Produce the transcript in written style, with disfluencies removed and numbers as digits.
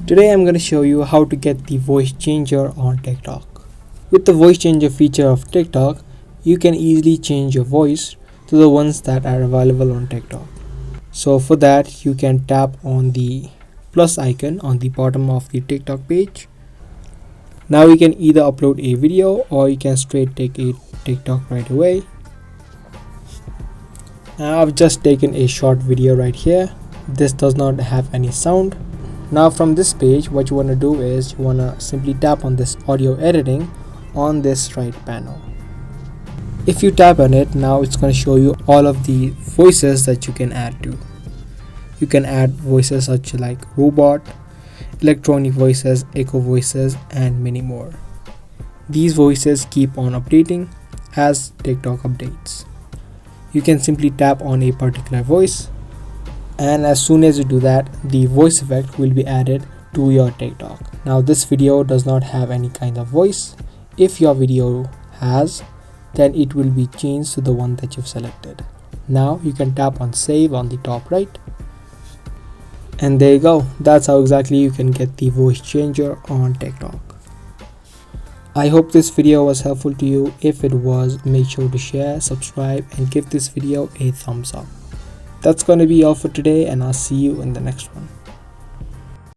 Today I'm going to show you how to get the voice changer on TikTok. With the voice changer feature of TikTok, you can easily change your voice to the ones that are available on TikTok. So for that, you can tap on the plus icon on the bottom of the TikTok page. Now you can either upload a video or you can straight take a TikTok right away. Now I've just taken a short video right here. This does not have any sound. Now from this page, what you want to do is you want to simply tap on this audio editing on this right panel. If you tap on it, now it's going to show you all of the voices that you can add to. You can add voices such like robot, electronic voices, echo voices, and many more. These voices keep on updating as TikTok updates. You can simply tap on a particular voice, and as soon as you do that, the voice effect will be added to your TikTok. Now this video does not have any kind of voice. If your video has, then it will be changed to the one that you've selected. Now you can tap on save on the top right, and there you go. That's how exactly you can get the voice changer on TikTok. I hope this video was helpful to you. If it was, make sure to share, subscribe, and give this video a thumbs up. That's going to be all for today, and I'll see you in the next one.